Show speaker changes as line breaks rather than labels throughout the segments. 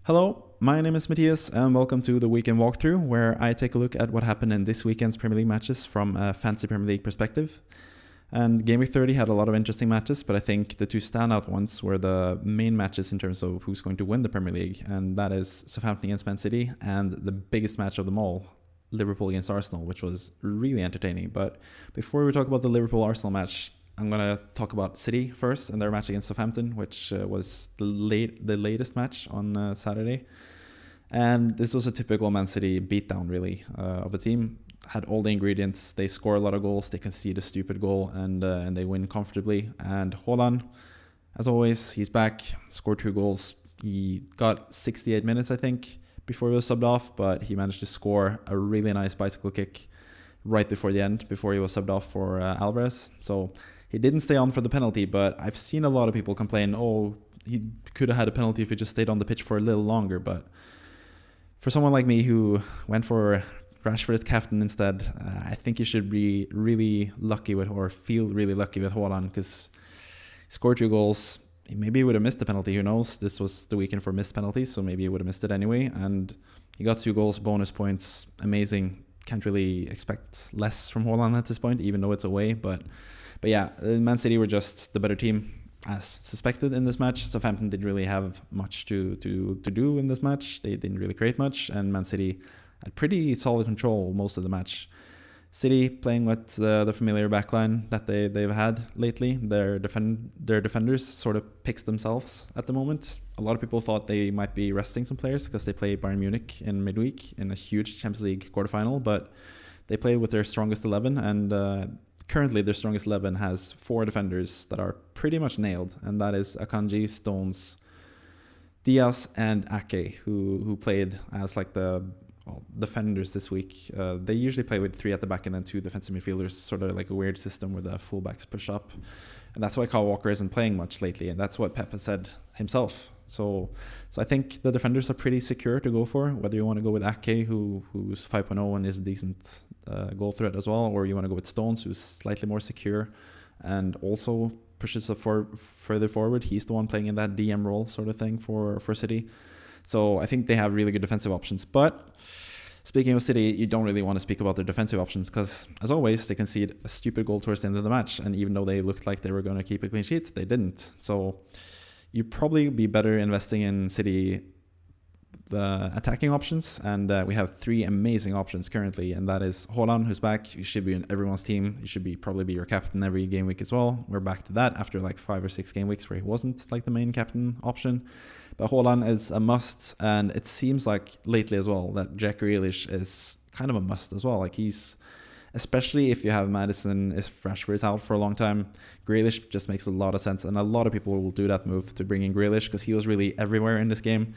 Hello, my name is Matthias and welcome to the weekend walkthrough where I take a look at what happened in this weekend's Premier League matches from a fantasy Premier League perspective. And Gameweek 30 had a lot of interesting matches, but I think the two standout ones were the main matches in terms of who's going to win the Premier League, and that is Southampton against Man City and the biggest match of them all, Liverpool against Arsenal, which was really entertaining. But before we talk about the Liverpool-Arsenal match, I'm going to talk about City first and their match against Southampton, which was the latest match on Saturday. And this was a typical Man City beatdown, really, of a team. Had all the ingredients. They score a lot of goals. They concede a stupid goal, and they win comfortably. And Haaland, as always, he's back, scored 2 goals. He got 68 minutes, I think, before he was subbed off, but he managed to score a really nice bicycle kick right before the end, before he was subbed off for Alvarez. So he didn't stay on for the penalty, but I've seen a lot of people complain, oh, he could have had a penalty if he just stayed on the pitch for a little longer. But for someone like me who went for Rashford as captain instead, I think you should be really lucky with, or feel really lucky with Haaland, because he scored 2 goals. Maybe he would have missed the penalty, who knows? This was the weekend for missed penalties, so maybe he would have missed it anyway. And he got 2 goals, bonus points, amazing. Can't really expect less from Haaland at this point, even though it's away. But yeah, Man City were just the better team, as suspected in this match. Southampton didn't really have much to do in this match. They didn't really create much, and Man City had pretty solid control most of the match. City playing with the familiar backline that they've had lately. Their defenders sort of picks themselves at the moment. A lot of people thought they might be resting some players because they play Bayern Munich in midweek in a huge Champions League quarterfinal, but they played with their strongest 11, and currently their strongest 11 has 4 defenders that are pretty much nailed, and that is Akanji, Stones, Diaz, and Ake, who played as like the defenders this week. They usually play with 3 at the back and then 2 defensive midfielders, sort of like a weird system where the fullbacks push up. And that's why Kyle Walker isn't playing much lately, and that's what Pep has said himself. So I think the defenders are pretty secure to go for, whether you want to go with Ake, who's 5.0 and is a decent goal threat as well, or you want to go with Stones, who's slightly more secure and also pushes up further forward. He's the one playing in that DM role sort of thing for City. So I think they have really good defensive options. But speaking of City, you don't really want to speak about their defensive options because, as always, they concede a stupid goal towards the end of the match. And even though they looked like they were going to keep a clean sheet, they didn't. So you'd probably be better investing in City attacking options. And we have 3 amazing options currently. And that is Haaland, who's back. You should be in everyone's team. You should probably be your captain every game week as well. We're back to that after like 5 or 6 game weeks where he wasn't like the main captain option. But Haaland is a must, and it seems like lately as well that Jack Grealish is kind of a must as well. Like he's, especially if you have Maddison, if Rashford is out for a long time, Grealish just makes a lot of sense, and a lot of people will do that move to bring in Grealish because he was really everywhere in this game.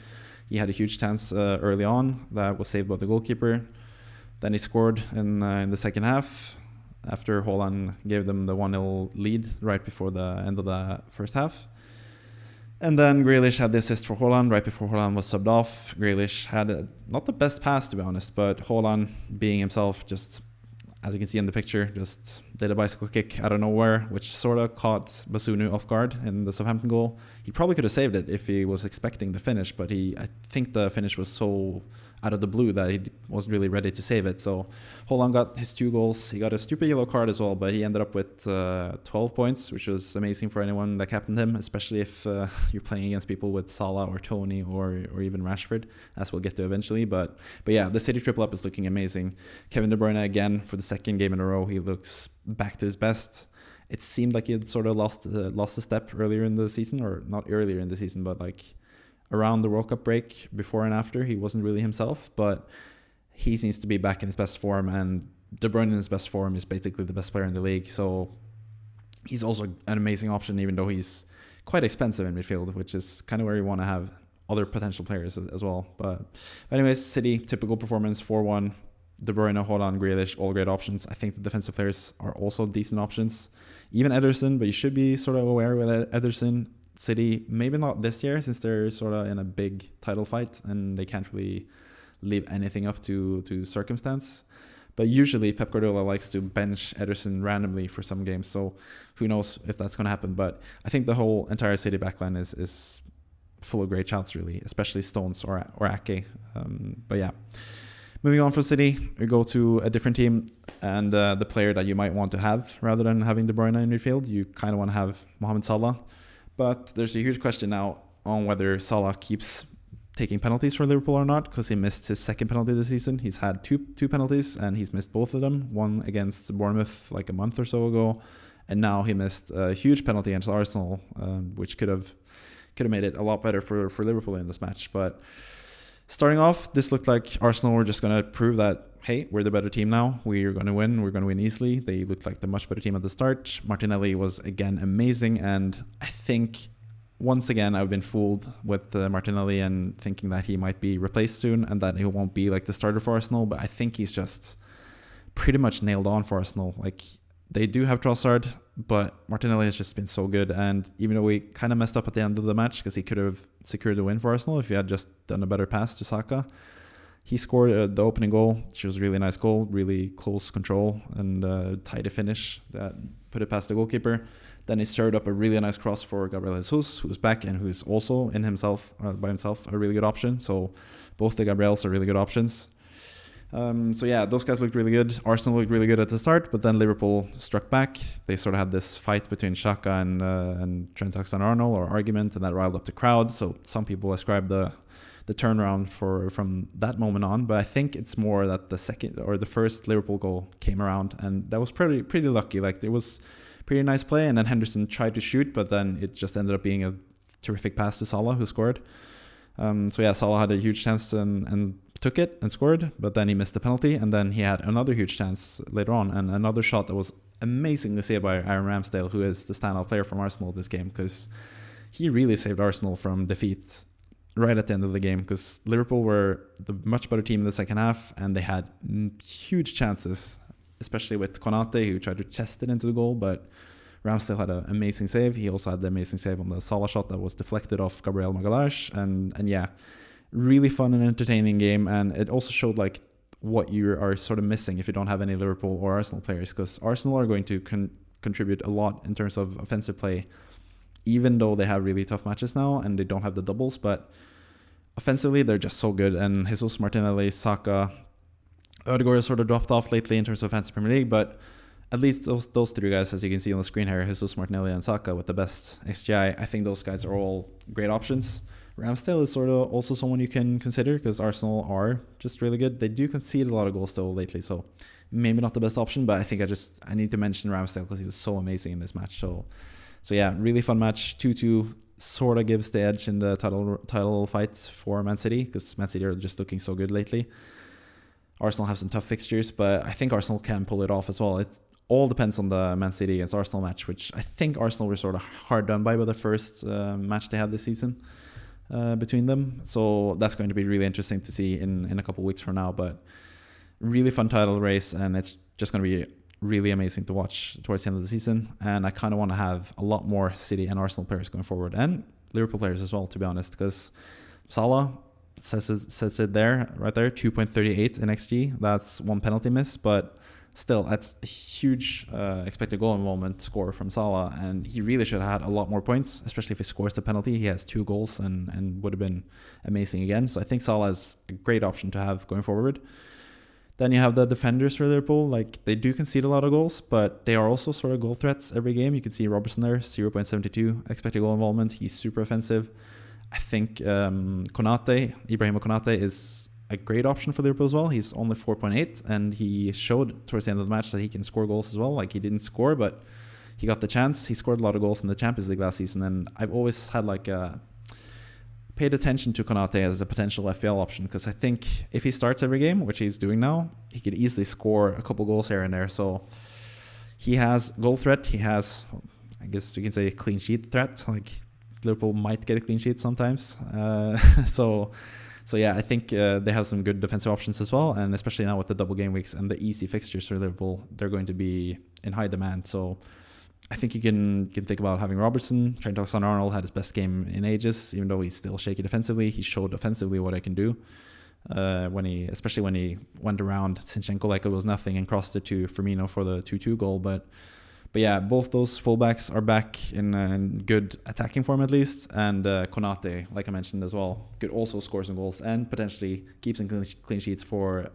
He had a huge chance early on that was saved by the goalkeeper. Then he scored in the second half after Haaland gave them the 1-0 lead right before the end of the first half. And then Grealish had the assist for Haaland right before Haaland was subbed off. Grealish had not the best pass, to be honest, but Haaland, being himself, just, as you can see in the picture, just did a bicycle kick out of nowhere, which sort of caught Basunu off guard in the Southampton goal. He probably could have saved it if he was expecting the finish, but I think the finish was so out of the blue that he wasn't really ready to save it. So Haaland got his 2 goals. He got a stupid yellow card as well, but he ended up with 12 points, which was amazing for anyone that captained him, especially if you're playing against people with Salah or Tony or even Rashford, as we'll get to eventually. But yeah, the City triple up is looking amazing. Kevin De Bruyne again for the 2nd game in a row. He looks back to his best. It seemed like he had sort of lost a step earlier in the season, or not earlier in the season, but like around the World Cup break, before and after. He wasn't really himself, but he seems to be back in his best form, and De Bruyne in his best form is basically the best player in the league. So he's also an amazing option, even though he's quite expensive in midfield, which is kind of where you want to have other potential players as well. But anyways, City, typical performance, 4-1. De Bruyne, Haaland, Grealish, all great options. I think the defensive players are also decent options. Even Ederson, but you should be sort of aware with Ederson. City, maybe not this year since they're sort of in a big title fight and they can't really leave anything up to circumstance. But usually Pep Guardiola likes to bench Ederson randomly for some games, so who knows if that's going to happen. But I think the whole entire City backline is full of great shouts, really, especially Stones or Ake. But yeah, moving on from City, we go to a different team, and the player that you might want to have rather than having De Bruyne in your field, you kind of want to have Mohamed Salah. But there's a huge question now on whether Salah keeps taking penalties for Liverpool or not, because he missed his second penalty this season. He's had two penalties, and he's missed both of them. One against Bournemouth like a month or so ago, and now he missed a huge penalty against Arsenal, which could have made it a lot better for Liverpool in this match. But starting off, this looked like Arsenal were just going to prove that, hey, we're the better team now. We're going to win. We're going to win easily. They looked like the much better team at the start. Martinelli was, again, amazing. And I think, once again, I've been fooled with Martinelli and thinking that he might be replaced soon and that he won't be like the starter for Arsenal. But I think he's just pretty much nailed on for Arsenal. Like, they do have Trossard, but Martinelli has just been so good. And even though we kind of messed up at the end of the match because he could have secured the win for Arsenal if he had just done a better pass to Saka, he scored the opening goal, which was a really nice goal, really close control and tidy finish that put it past the goalkeeper. Then he stirred up a really nice cross for Gabriel Jesus, who's back and who's also by himself a really good option. So both the Gabriels are really good options. So yeah, those guys looked really good. Arsenal looked really good at the start, but then Liverpool struck back. They sort of had this fight between Xhaka and Trent Alexander-Arnold, or argument, and that riled up the crowd. So some people ascribe the turnaround from that moment on, but I think it's more that the first Liverpool goal came around, and that was pretty lucky. Like, it was pretty nice play, and then Henderson tried to shoot, but then it just ended up being a terrific pass to Salah, who scored. So yeah, Salah had a huge chance and took it and scored, but then he missed the penalty, and then he had another huge chance later on, and another shot that was amazingly saved by Aaron Ramsdale, who is the standout player from Arsenal this game, because he really saved Arsenal from defeat right at the end of the game, because Liverpool were the much better team in the second half, and they had huge chances, especially with Konate, who tried to chest it into the goal, but Ramsdale had an amazing save. He also had the amazing save on the Salah shot that was deflected off Gabriel Magalhaes, and yeah, really fun and entertaining game. And it also showed like what you are sort of missing if you don't have any Liverpool or Arsenal players, because Arsenal are going to contribute a lot in terms of offensive play, even though they have really tough matches now and they don't have the doubles. But offensively, they're just so good. And Jesus, Martinelli, Saka, Ødegaard has sort of dropped off lately in terms of Fantasy Premier League, but at least those three guys, as you can see on the screen here, Jesus, Martinelli, and Saka with the best XGI, I think those guys are all great options. Ramsdale is sort of also someone you can consider, because Arsenal are just really good. They do concede a lot of goals though lately, so maybe not the best option, but I think I need to mention Ramsdale because he was so amazing in this match. So yeah, really fun match. 2-2 sort of gives the edge in the title fight for Man City, because Man City are just looking so good lately. Arsenal have some tough fixtures, but I think Arsenal can pull it off as well. It all depends on the Man City against Arsenal match, which I think Arsenal were sort of hard done by the first match they had this season between them. So that's going to be really interesting to see in a couple of weeks from now. But really fun title race, and it's just going to be really amazing to watch towards the end of the season. And I kind of want to have a lot more City and Arsenal players going forward, and Liverpool players as well, to be honest, because Salah says it there, right there, 2.38 in XG. That's one penalty miss, but still, that's a huge expected goal involvement score from Salah, and he really should have had a lot more points, especially if he scores the penalty. He has 2 goals and would have been amazing again. So I think Salah is a great option to have going forward. Then you have the defenders for Liverpool. Like, they do concede a lot of goals, but they are also sort of goal threats every game. You can see Robertson there, 0.72 expected goal involvement. He's super offensive. I think Ibrahima Konate is a great option for Liverpool as well. He's only 4.8, and he showed towards the end of the match that he can score goals as well. Like, he didn't score, but he got the chance. He scored a lot of goals in the Champions League last season, and I've always had paid attention to Konate as a potential FPL option, because I think if he starts every game, which he's doing now, he could easily score a couple goals here and there. So he has goal threat. He has, I guess you can say, clean sheet threat. Like, Liverpool might get a clean sheet sometimes. So yeah, I think they have some good defensive options as well, and especially now with the double game weeks and the easy fixtures for Liverpool, they're going to be in high demand. So I think you can think about having Robertson. Trent Alexander-Arnold had his best game in ages, even though he's still shaky defensively. He showed offensively what I can do especially when he went around Zinchenko like it was nothing and crossed it to Firmino for the 2-2 goal. But But yeah, both those fullbacks are back in good attacking form at least, and Konate, like I mentioned as well, could also score some goals and potentially keep some clean sheets for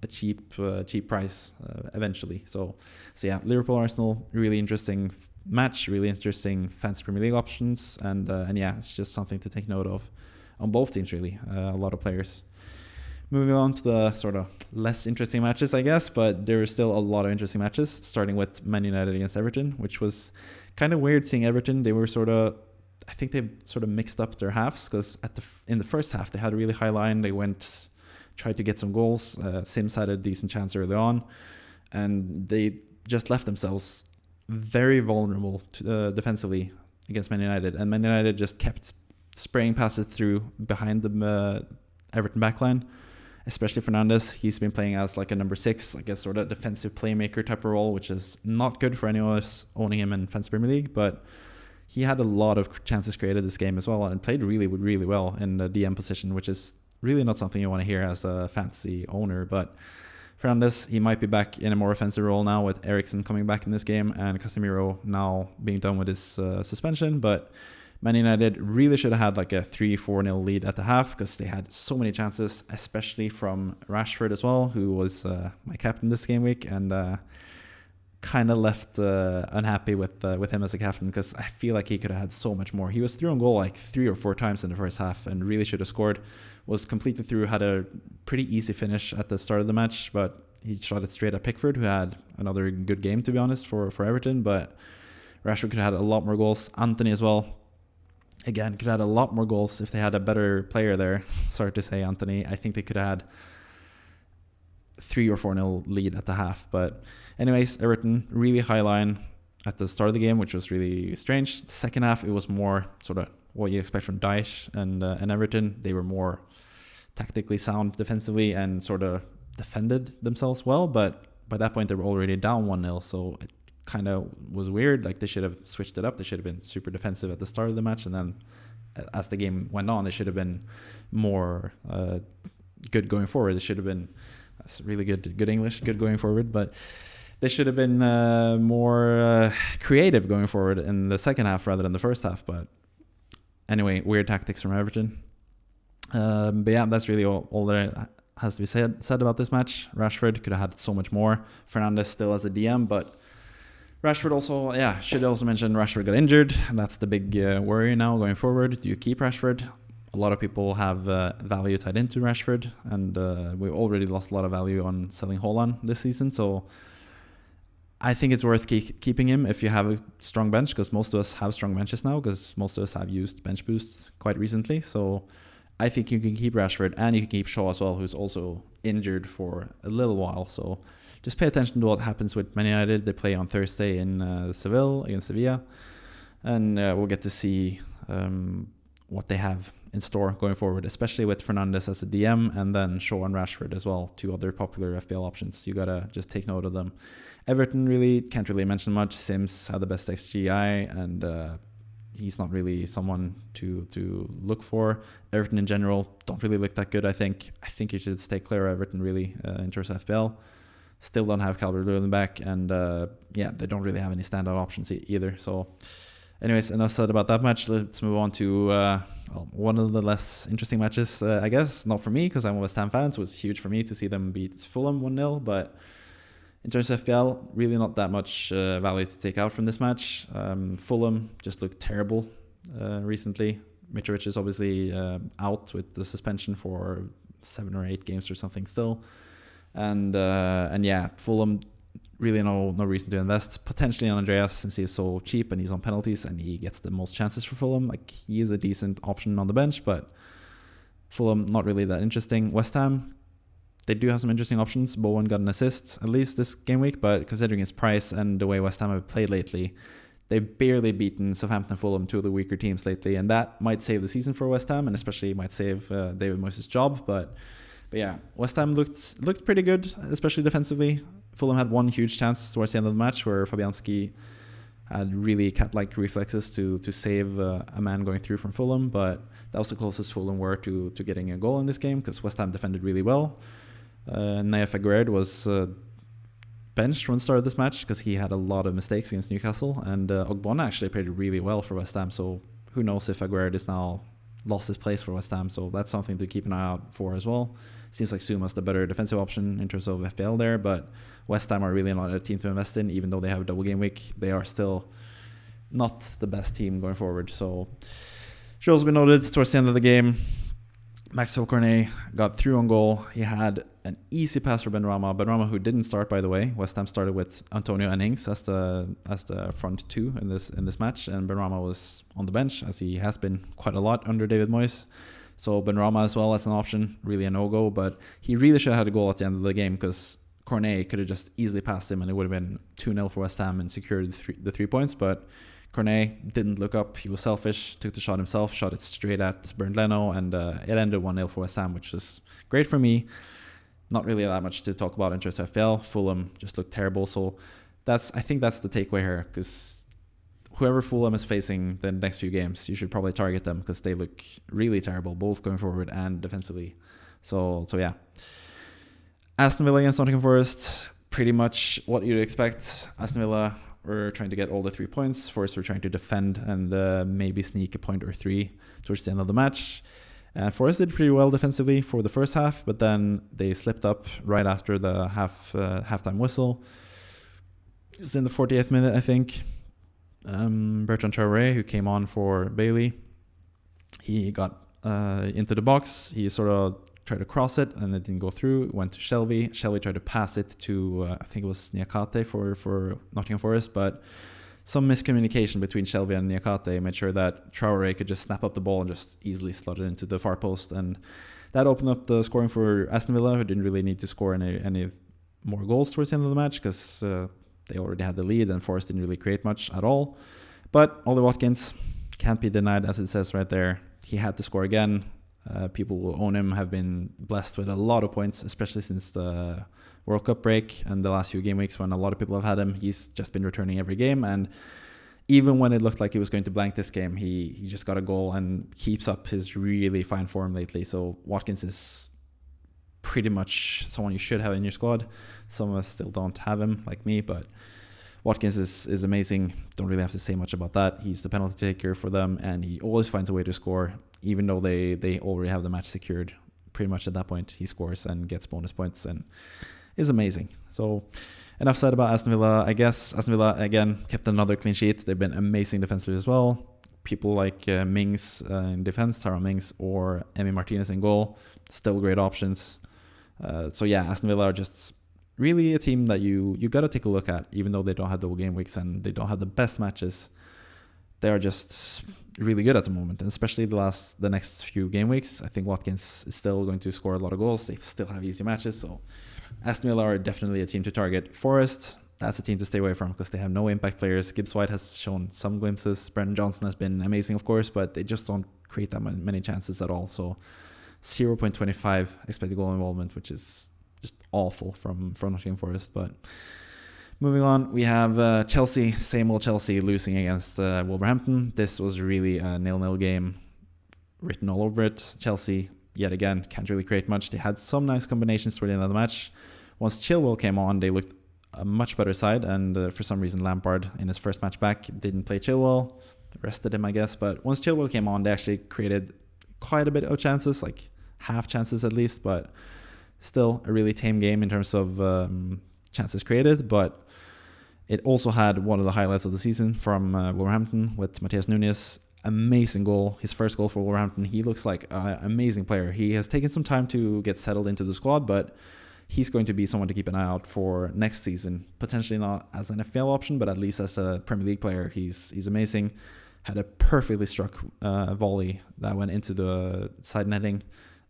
a cheap price eventually. So yeah, Liverpool Arsenal, really interesting match, really interesting fantasy Premier League options, and yeah, it's just something to take note of on both teams really. A lot of players. Moving on to the sort of less interesting matches, I guess, but there were still a lot of interesting matches, starting with Man United against Everton, which was kind of weird seeing Everton. They were I think they sort of mixed up their halves, because in the first half they had a really high line. They tried to get some goals. Sims had a decent chance early on, and they just left themselves very vulnerable defensively against Man United. And Man United just kept spraying passes through behind the Everton backline, especially Fernandes. He's been playing as like a number 6, like a sort of defensive playmaker type of role, which is not good for anyone else owning him in Fantasy Premier League. But he had a lot of chances created this game as well, and played really well in the DM position, which is really not something you want to hear as a fantasy owner. But Fernandes, he might be back in a more offensive role now, with Eriksen coming back in this game and Casemiro now being done with his suspension. But Man United really should have had like a 3-4-0 lead at the half, because they had so many chances, especially from Rashford as well, who was my captain this game week, and kind of left unhappy with him as a captain, because I feel like he could have had so much more. He was through on goal like 3 or 4 times in the first half and really should have scored. Was completely through, had a pretty easy finish at the start of the match, but he shot it straight at Pickford, who had another good game, to be honest, for Everton. But Rashford could have had a lot more goals. Anthony as well, again, could have had a lot more goals if they had a better player there. Sorry to say, Anthony. I think they could have had 3 or 4-0 lead at the half. But anyways, Everton, really high line at the start of the game, which was really strange. The second half, it was more sort of what you expect from Daesh and Everton. They were more tactically sound defensively and sort of defended themselves well. But by that point, they were already down 1-0. So it kind of was weird. Like, they should have switched it up. They should have been super defensive at the start of the match, and then as the game went on, they should have been more good going forward. They should have been, that's really good English, good going forward, but they should have been more creative going forward in the second half rather than the first half. But anyway, weird tactics from Everton. But yeah, that's really all that has to be said about this match. Rashford could have had so much more. Fernandes still as a DM, but Rashford also, should also mention Rashford got injured, and that's the big worry now going forward. Do you keep Rashford? A lot of people have value tied into Rashford, and we already lost a lot of value on selling Haaland this season, so I think it's worth keeping him if you have a strong bench, because most of us have strong benches now, because most of us have used bench boost quite recently. So I think you can keep Rashford, and you can keep Shaw as well, who's also injured for a little while. So just pay attention to what happens with Man United. They play on Thursday in Seville against Sevilla, and we'll get to see what they have in store going forward, especially with Fernandes as a DM, and then Shaw and Rashford as well, 2 other popular FPL options. You gotta just take note of them. Everton really can't really mention much. Sims had the best XGI, and he's not really someone to look for. Everton in general don't really look that good. I think you should stay clear of Everton really in terms of FPL. Still don't have Calvert-Lewin back, and they don't really have any standout options either. So anyways, enough said about that match. Let's move on to one of the less interesting matches, I guess. Not for me, because I'm a West Ham fan, so it's huge for me to see them beat Fulham 1-0. But in terms of FPL, really not that much value to take out from this match. Fulham just looked terrible recently. Mitrovic is obviously out with the suspension for 7 or 8 games or something still. And Fulham, really no reason to invest potentially on Andreas, since he is so cheap and he's on penalties and he gets the most chances for Fulham. Like, he is a decent option on the bench, but Fulham not really that interesting. West Ham, they do have some interesting options. Bowen got an assist at least this game week, but considering his price and the way West Ham have played lately, they've barely beaten Southampton and Fulham, 2 of the weaker teams lately, and that might save the season for West Ham, and especially might save David Moyes' job. But yeah, West Ham looked pretty good, especially defensively. Fulham had one huge chance towards the end of the match where Fabianski had really cat-like reflexes to save a man going through from Fulham, but that was the closest Fulham were to getting a goal in this game, because West Ham defended really well. Naya Faguerd was benched from the start of this match because he had a lot of mistakes against Newcastle, and Ogbonna actually played really well for West Ham, so who knows if Aguerd is now lost his place for West Ham, so that's something to keep an eye out for as well. Seems like Zuma's the better defensive option in terms of FPL there, but West Ham are really not a team to invest in. Even though they have a double game week, they are still not the best team going forward. So should also be noted towards the end of the game, Maxwell Cornet got through on goal. He had an easy pass for Benrahma. Benrahma, who didn't start, by the way. West Ham started with Antonio and Ings as the front two in this match, and Benrahma was on the bench, as he has been quite a lot under David Moyes. So Benrahma as well as an option, really a no-go, but he really should have had a goal at the end of the game because Cornet could have just easily passed him and it would have been 2-0 for West Ham and secured the 3 points, but Cornet didn't look up. He was selfish, took the shot himself, shot it straight at Bernd Leno, and it ended 1-0 for West Ham, which was great for me. Not really that much to talk about in terms of FPL. Fulham just looked terrible, so I think that's the takeaway here, because whoever Fulham is facing the next few games, you should probably target them because they look really terrible, both going forward and defensively. So yeah. Aston Villa against Nottingham Forest, pretty much what you'd expect. Aston Villa were trying to get all the 3 points. Forest were trying to defend and maybe sneak a point or 3 towards the end of the match. Forest did pretty well defensively for the first half, but then they slipped up right after the halftime whistle. It's in the 48th minute, I think. Bertrand Traoré, who came on for Bailey, he got into the box. He sort of tried to cross it and it didn't go through. Went to Shelvey. Shelvey tried to pass it to I think it was Niakate for Nottingham Forest, but some miscommunication between Shelvey and Niakate made sure that Traoré could just snap up the ball and just easily slot it into the far post, and that opened up the scoring for Aston Villa, who didn't really need to score any more goals towards the end of the match because they already had the lead and Forest didn't really create much at all. But Ollie Watkins can't be denied, as it says right there. He had to score again. People who own him have been blessed with a lot of points, especially since the World Cup break and the last few game weeks when a lot of people have had him. He's just been returning every game, and even when it looked like he was going to blank this game, he just got a goal and keeps up his really fine form lately. So Watkins is pretty much someone you should have in your squad. Some of us still don't have him, like me, but Watkins is amazing. Don't really have to say much about that. He's the penalty taker for them, and he always finds a way to score, even though they already have the match secured. Pretty much at that point, he scores and gets bonus points and is amazing. So enough said about Aston Villa. I guess Aston Villa, again, kept another clean sheet. They've been amazing defensively as well. People like Mings in defense, Tyrone Mings, or Emi Martinez in goal, still great options. So yeah, Aston Villa are just really a team that you got to take a look at, even though they don't have double game weeks and they don't have the best matches. They are just really good at the moment, and especially the next few game weeks. I think Watkins is still going to score a lot of goals. They still have easy matches, so Aston Villa are definitely a team to target. Forest, that's a team to stay away from because they have no impact players. Gibbs White has shown some glimpses. Brendan Johnson has been amazing, of course, but they just don't create that many chances at all. So 0.25 expected goal involvement, which is just awful from Nottingham Forest. But moving on, we have Chelsea, same old Chelsea, losing against Wolverhampton. This was really a 0-0 game written all over it. Chelsea, yet again, can't really create much. They had some nice combinations toward the end of the match. Once Chilwell came on, they looked a much better side, and for some reason Lampard, in his first match back, didn't play Chilwell. Rested him, I guess. But once Chilwell came on, they actually created quite a bit of chances, like half chances at least, but still a really tame game in terms of chances created. But it also had one of the highlights of the season from Wolverhampton with Matheus Nunes. Amazing goal, his first goal for Wolverhampton. He looks like an amazing player. He has taken some time to get settled into the squad, but he's going to be someone to keep an eye out for next season. Potentially not as an FPL option, but at least as a Premier League player. He's amazing. Had a perfectly struck volley that went into the side netting.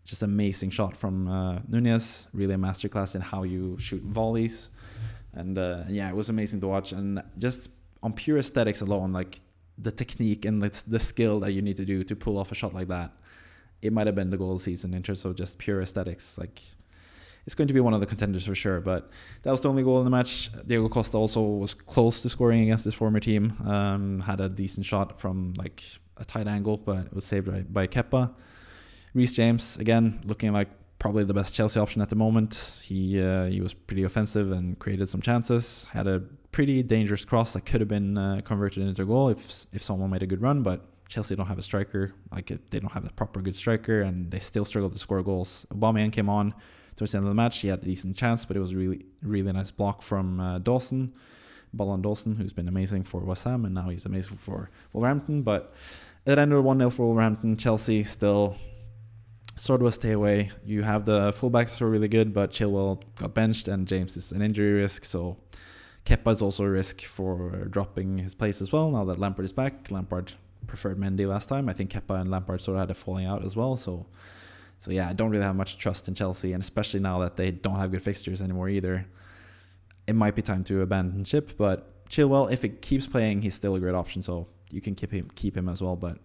Just amazing shot from Nunes. Really a masterclass in how you shoot volleys. And yeah, it was amazing to watch. And just on pure aesthetics alone, like the technique and the skill that you need to do to pull off a shot like that, it might have been the goal of the season in terms of just pure aesthetics. Like, it's going to be one of the contenders for sure, but that was the only goal in the match. Diego Costa also was close to scoring against his former team. Had a decent shot from like a tight angle, but it was saved by Kepa. Reece James, again, looking like probably the best Chelsea option at the moment. He was pretty offensive and created some chances. Had a pretty dangerous cross that could have been converted into a goal if someone made a good run, but Chelsea don't have a striker. They don't have a proper good striker, and they still struggle to score goals. Aubameyang came on towards the end of the match. He had a decent chance, but it was a really nice block from Dawson. Ballon Dawson, who's been amazing for West Ham, and now he's amazing for Wolverhampton. But it ended 1-0 for Wolverhampton. Chelsea still sort of a stay away. You have the fullbacks who are really good, but Chilwell got benched, and James is an injury risk, so Kepa is also a risk for dropping his place as well, now that Lampard is back. Lampard preferred Mendy last time. I think Kepa and Lampard sort of had a falling out as well, so yeah, I don't really have much trust in Chelsea, and especially now that they don't have good fixtures anymore either. It might be time to abandon ship, but Chilwell, if he keeps playing, he's still a great option, so you can keep him as well. But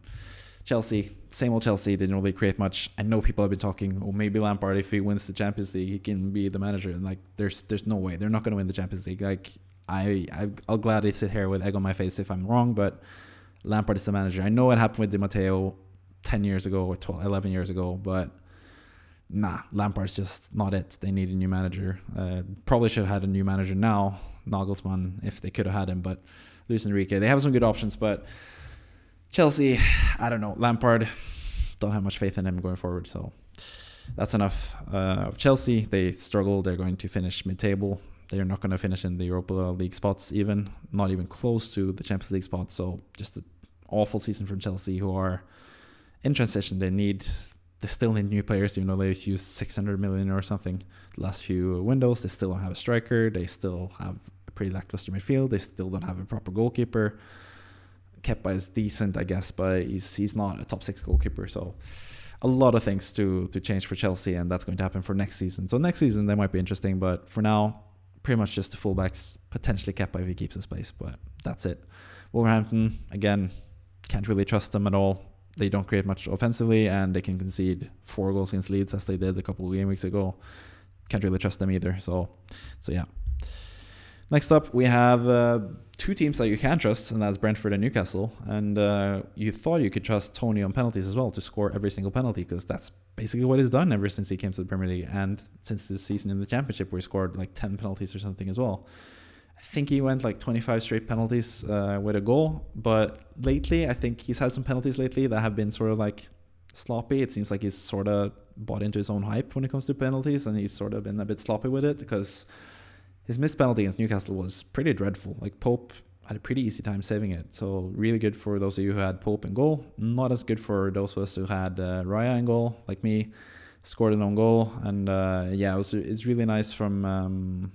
Chelsea, same old Chelsea, didn't really create much. I know people have been talking, maybe Lampard, if he wins the Champions League, he can be the manager. And there's no way. They're not going to win the Champions League. I'll gladly sit here with egg on my face if I'm wrong, but Lampard is the manager. I know it happened with Di Matteo 10 years ago or 11 years ago, but Lampard's just not it. They need a new manager. Probably should have had a new manager now, Nagelsmann, if they could have had him, but Luis Enrique. They have some good options, but Chelsea, I don't know. Lampard, don't have much faith in him going forward, so that's enough of Chelsea. They struggle. They're going to finish mid-table. They're not going to finish in the Europa League spots not even close to the Champions League spots, so just an awful season from Chelsea, who are in transition. They still need new players, even though they've used 600 million or something the last few windows. They still don't have a striker. They still have a pretty lackluster midfield. They still don't have a proper goalkeeper. Kepa is decent, I guess, but he's not a top 6 goalkeeper. So a lot of things to change for Chelsea, and that's going to happen for next season. So next season, they might be interesting, but for now, pretty much just the fullbacks, potentially Kepa if he keeps his place, but that's it. Wolverhampton, again, can't really trust them at all. They don't create much offensively, and they can concede 4 goals against Leeds as they did a couple of game weeks ago. Can't really trust them either. So yeah. Next up, we have 2 teams that you can trust, and that's Brentford and Newcastle. And you thought you could trust Tony on penalties as well to score every single penalty, because that's basically what he's done ever since he came to the Premier League, and since this season in the Championship, where he scored 10 penalties or something as well. I think he went 25 straight penalties with a goal, but lately, I think he's had some penalties lately that have been sort of sloppy. It seems like he's sort of bought into his own hype when it comes to penalties, and he's sort of been a bit sloppy with it, because his missed penalty against Newcastle was pretty dreadful. Pope had a pretty easy time saving it, so really good for those of you who had Pope in goal. Not as good for those of us who had Raya in goal, like me. Scored an own goal, and it's really nice from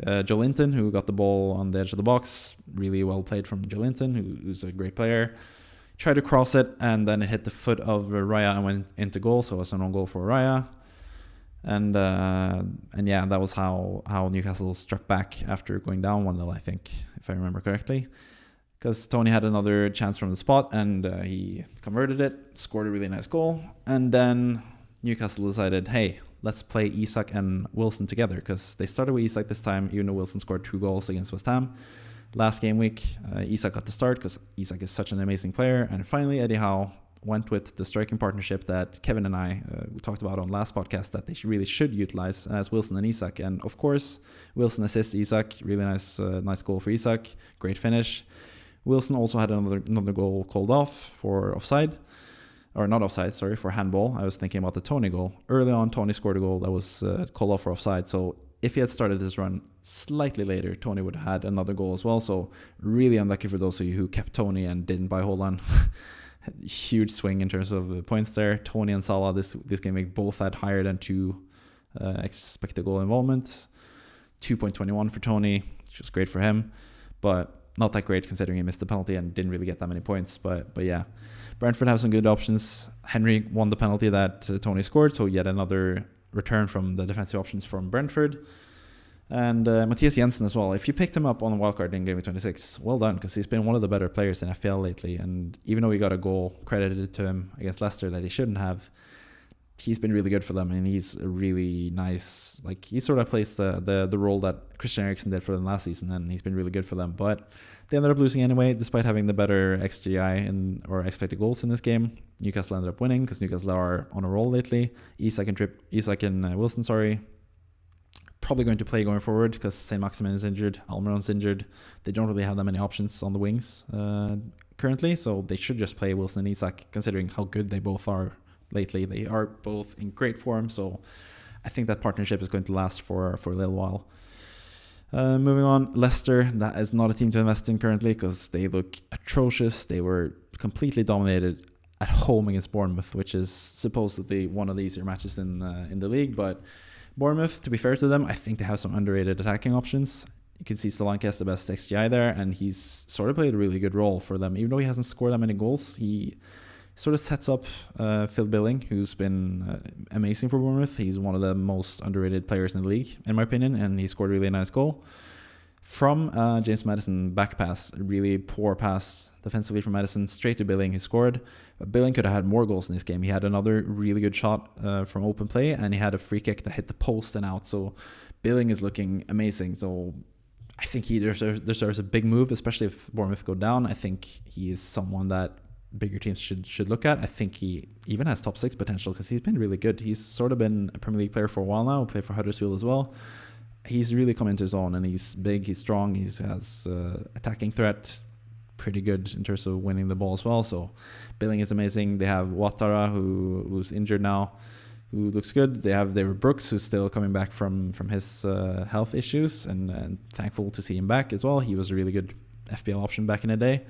Joelinton, who got the ball on the edge of the box. Really well played from Joelinton, who's a great player. Tried to cross it, and then it hit the foot of Raya and went into goal, so it was an own goal for Raya. And that was how Newcastle struck back after going down 1-0, I think, if I remember correctly. Because Tony had another chance from the spot, and he converted it, scored a really nice goal. And then Newcastle decided, hey, let's play Isak and Wilson together, because they started with Isak this time, even though Wilson scored 2 goals against West Ham. Last game week, Isak got the start, because Isak is such an amazing player. And finally, Eddie Howe went with the striking partnership that Kevin and I we talked about on last podcast that they really should utilize, as Wilson and Isak. And of course, Wilson assists Isak. Really nice goal for Isak. Great finish. Wilson also had another goal called off for offside. Or not offside, sorry, for handball. I was thinking about the Tony goal. Early on, Tony scored a goal that was called off for offside. So if he had started this run slightly later, Tony would have had another goal as well. So really unlucky for those of you who kept Tony and didn't buy Holland. Huge swing in terms of points there. Tony and Salah this game week both had higher than 2 expected goal involvement. 2.21 for Tony, which was great for him, but not that great considering he missed the penalty and didn't really get that many points. But yeah, Brentford have some good options. Henry won the penalty that Tony scored, so yet another return from the defensive options from Brentford. And Matthias Jensen as well. If you picked him up on the wildcard in Game Week 26, well done, because he's been one of the better players in FPL lately. And even though he got a goal credited to him against Leicester that he shouldn't have, he's been really good for them, and he's a really nice, like, he sort of plays the role that Christian Eriksen did for them last season, and he's been really good for them. But they ended up losing anyway, despite having the better XGI or expected goals in this game. Newcastle ended up winning because Newcastle are on a roll lately. Isak and Wilson, probably going to play going forward because St. Maximin is injured, Almiron's injured. They don't really have that many options on the wings currently, so they should just play Wilson and Isak, considering how good they both are lately. They are both in great form, so I think that partnership is going to last for a little while. Moving on, Leicester, that is not a team to invest in currently because they look atrocious. They were completely dominated at home against Bournemouth, which is supposedly one of the easier matches in the league, but Bournemouth, to be fair to them, I think they have some underrated attacking options. You can see Solanke has the best XGI there, and he's sort of played a really good role for them. Even though he hasn't scored that many goals, he sort of sets up Phil Billing, who's been amazing for Bournemouth. He's one of the most underrated players in the league, in my opinion, and he scored a really nice goal. From James Maddison back pass, a really poor pass defensively from Maddison, straight to Billing, who scored. But Billing could have had more goals in this game. He had another really good shot from open play, and he had a free kick that hit the post and out. So Billing is looking amazing. So I think he deserves a big move, especially if Bournemouth go down. I think he is someone that bigger teams should look at. I think he even has top 6 potential because he's been really good. He's sort of been a Premier League player for a while now, played for Huddersfield as well. He's really come into his own, and he's big, he's strong, he has attacking threat, pretty good in terms of winning the ball as well. So Billing is amazing. They have Ouattara, who's injured now, who looks good. They have David Brooks, who's still coming back from his health issues, and thankful to see him back as well. He was a really good FPL option back in the day.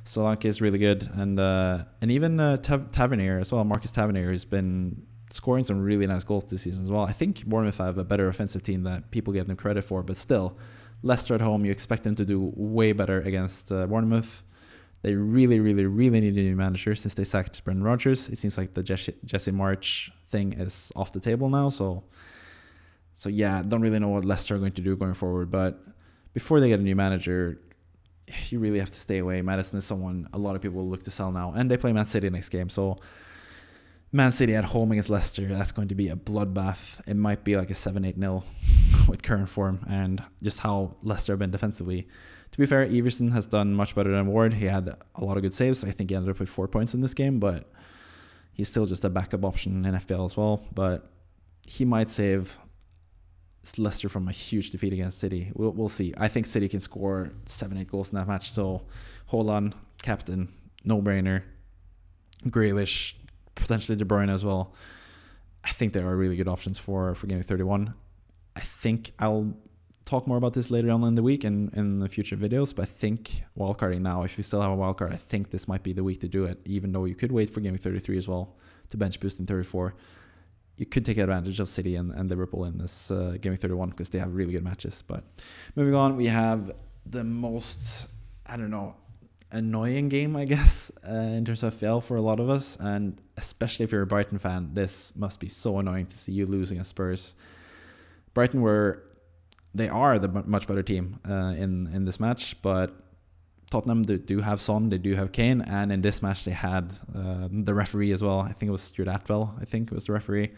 Solanke is really good, and even Tavernier as well. Marcus Tavernier has been scoring some really nice goals this season as well. I think Bournemouth have a better offensive team that people give them credit for, but still, Leicester at home, you expect them to do way better against Bournemouth. They really, really, really need a new manager since they sacked Brendan Rodgers. It seems like the Jesse March thing is off the table now, so yeah, don't really know what Leicester are going to do going forward, but before they get a new manager, you really have to stay away. Maddison is someone a lot of people will look to sell now, and they play Man City next game, so Man City at home against Leicester, that's going to be a bloodbath. It might be like a 7-8-0 with current form and just how Leicester have been defensively. To be fair, Everson has done much better than Ward. He had a lot of good saves. I think he ended up with 4 points in this game, but he's still just a backup option in FPL as well. But he might save Leicester from a huge defeat against City. We'll see. I think City can score 7-8 goals in that match. So hold on, captain, no-brainer. Grealish, potentially De Bruyne as well. I think there are really good options for Game 31. I think I'll talk more about this later on in the week and in the future videos, but I think wildcarding now, if you still have a wildcard, I think this might be the week to do it, even though you could wait for Game 33 as well to bench boost in 34. You could take advantage of City and Liverpool in this Game 31 because they have really good matches. But moving on, we have the most, annoying game, I guess, in terms of FPL for a lot of us, and especially if you're a Brighton fan, this must be so annoying to see you losing at Spurs. Brighton they are the much better team in this match, but Tottenham do have Son, they do have Kane, and in this match they had the referee as well. I think it was Stuart Atwell, was the referee,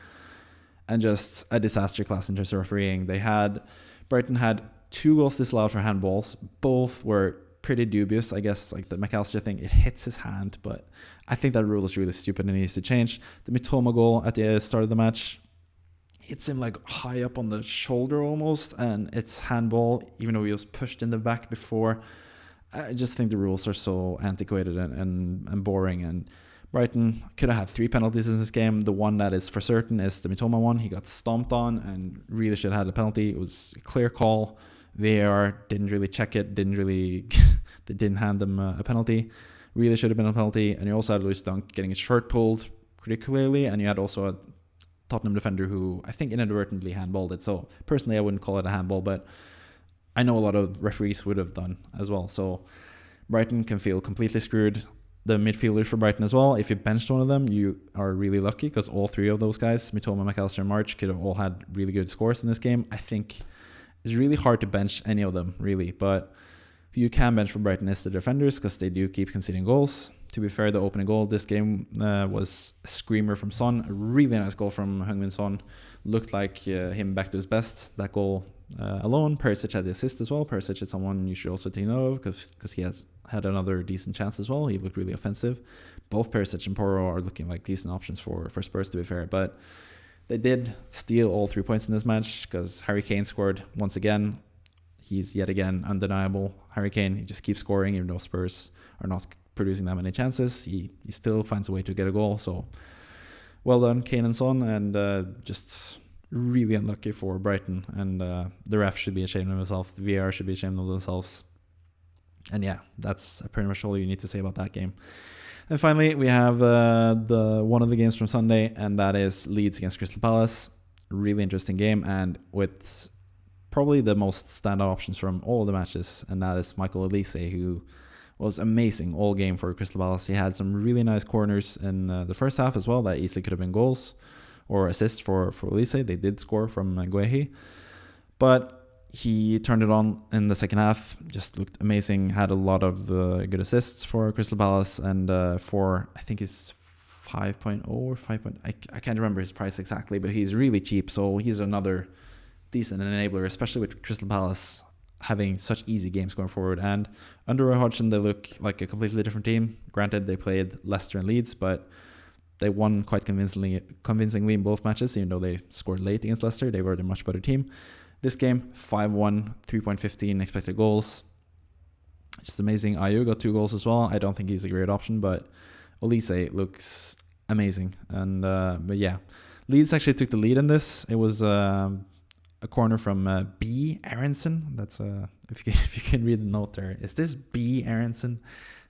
and just a disaster class in terms of refereeing. Brighton had 2 goals disallowed for handballs. Both were pretty dubious, I guess. Like the McAllister thing, it hits his hand, but I think that rule is really stupid and needs to change. The Mitoma goal at the start of the match hits him like high up on the shoulder almost, and it's handball, even though he was pushed in the back before. I just think the rules are so antiquated and boring, and Brighton could have had 3 penalties in this game. The one that is for certain is the Mitoma one. He got stomped on and really should have had a penalty. It was a clear call. VAR didn't really check it, they didn't hand them a penalty. Really should have been a penalty. And you also had Lewis Dunk getting his shirt pulled pretty clearly, and you had also a Tottenham defender who I think inadvertently handballed it. So personally I wouldn't call it a handball, but I know a lot of referees would have done as well. So Brighton can feel completely screwed. The midfielders for Brighton as well, if you benched one of them, you are really lucky because all 3 of those guys, Mitoma, McAllister and March, could have all had really good scores in this game. I think it's really hard to bench any of them, really. But Who you can bench for Brighton is the defenders, because they do keep conceding goals. To be fair, the opening goal this game was a screamer from Son. A really nice goal from Heung-min Son. Looked like him back to his best. That goal alone. Perisic had the assist as well. Perisic is someone you should also take note of, because he has had another decent chance as well. He looked really offensive. Both Perisic and Porro are looking like decent options for Spurs, to be fair. But they did steal all 3 points in this match, because Harry Kane scored once again. He's yet again undeniable. Harry Kane, he just keeps scoring, even though Spurs are not producing that many chances. He still finds a way to get a goal. So well done, Kane and Son, and just really unlucky for Brighton. And the ref should be ashamed of himself. The VAR should be ashamed of themselves. And yeah, that's pretty much all you need to say about that game. And finally, we have the one of the games from Sunday, and that is Leeds against Crystal Palace. Really interesting game, and with probably the most standout options from all the matches, and that is Michael Olise, who was amazing all game for Crystal Palace. He had some really nice corners in the first half as well that easily could have been goals or assists for Olise. They did score from Guehi, but he turned it on in the second half, just looked amazing, had a lot of good assists for Crystal Palace, and for, I think it's 5.0 or 5. I can't remember his price exactly, but he's really cheap, so he's another decent enabler, especially with Crystal Palace having such easy games going forward. And under Roy Hodgson, they look like a completely different team. Granted, they played Leicester and Leeds, but they won quite convincingly in both matches, even though they scored late against Leicester. They were the much better team. This game, 5-1, 3.15 expected goals. Just amazing. Ayew got 2 goals as well. I don't think he's a great option, but Olise looks amazing. And but yeah, Leeds actually took the lead in this. It was a corner from B. Aronson. That's if you can read the note there. Is this B. Aronson?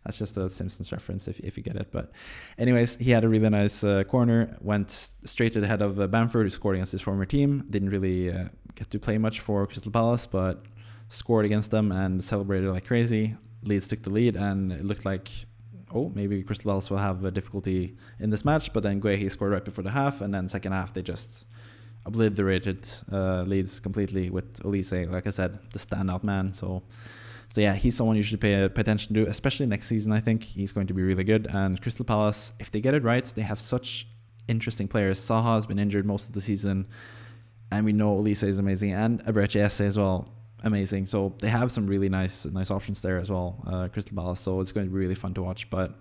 That's just a Simpsons reference if you get it. But anyways, he had a really nice corner. Went straight to the head of Bamford, who scored against his former team. Didn't really get to play much for Crystal Palace, but scored against them and celebrated like crazy. Leeds took the lead, and it looked like, oh, maybe Crystal Palace will have a difficulty in this match. But then Guehi scored right before the half, and then second half they just obliterated Leeds completely with Olise, like I said, the standout man. So yeah, he's someone you should pay attention to, especially next season. I think he's going to be really good. And Crystal Palace, if they get it right, they have such interesting players. Saha has been injured most of the season, and we know Olise is amazing, and Eberechi Esse as well, amazing. So they have some really nice options there as well, Crystal Palace. So it's going to be really fun to watch. But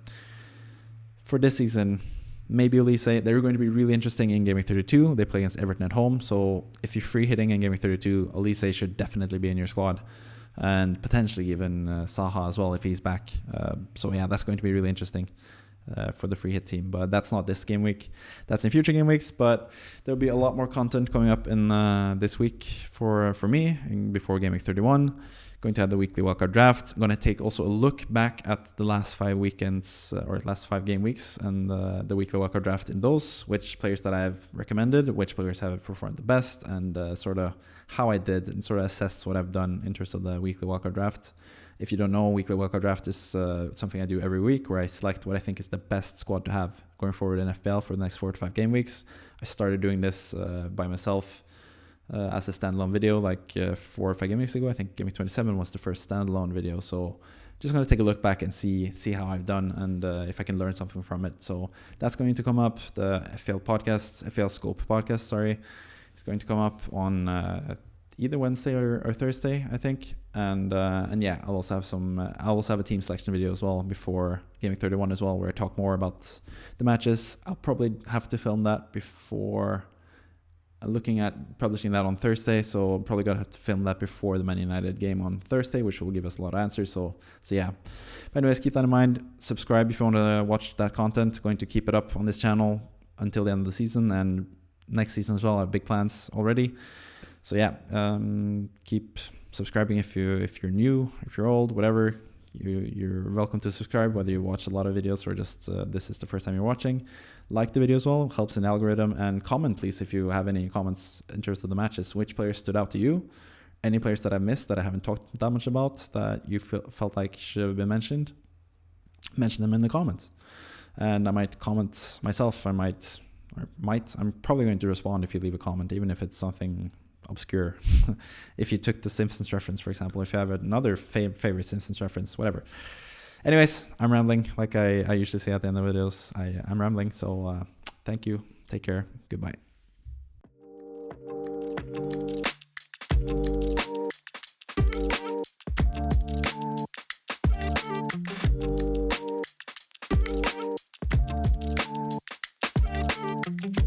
for this season, maybe Olise, they're going to be really interesting in Gameweek 32. They play against Everton at home. So if you're free hitting in Gameweek 32, Olise should definitely be in your squad. And potentially even Saha as well if he's back. So yeah, that's going to be really interesting for the free hit team. But that's not this game week. That's in future game weeks. But there'll be a lot more content coming up in this week for me before Game Week 31. Going to have the weekly wildcard draft. Going to take also a look back at the last 5 weekends or last 5 game weeks and the weekly wildcard draft in those. Which players that I've recommended, which players have performed the best, and sort of how I did and sort of assess what I've done in terms of the weekly wildcard draft. If you don't know, weekly wildcard draft is something I do every week where I select what I think is the best squad to have going forward in FPL for the next 4 to 5 game weeks. I started doing this by myself. As a standalone video like 4 or 5 game weeks ago. I think Game Week 27 was the first standalone video. So just going to take a look back and see how I've done and if I can learn something from it. So that's going to come up. The FPL Scope podcast, is going to come up on either Wednesday or Thursday, I think. And yeah, I'll also have a team selection video as well before Game Week 31 as well, where I talk more about the matches. I'll probably have to film that before. Looking at publishing that on Thursday, so I'm probably gonna have to film that before the Man United game on Thursday, which will give us a lot of answers. So yeah. But anyways, keep that in mind. Subscribe if you want to watch that content. Going to keep it up on this channel until the end of the season and next season as well. I have big plans already. So yeah, keep subscribing if you're new, if you're old, whatever. You're welcome to subscribe, whether you watch a lot of videos or just this is the first time you're watching. Like the video as well, helps in the algorithm, and comment please if you have any comments in terms of the matches. Which players stood out to you? Any players that I missed that I haven't talked that much about that you felt like should have been mentioned? Mention them in the comments, and I might comment myself. I'm probably going to respond if you leave a comment, even if it's something obscure. If you took the Simpsons reference, for example, if you have another favorite Simpsons reference, whatever. Anyways, I'm rambling like I usually say at the end of videos. I'm rambling, so thank you. Take care. Goodbye.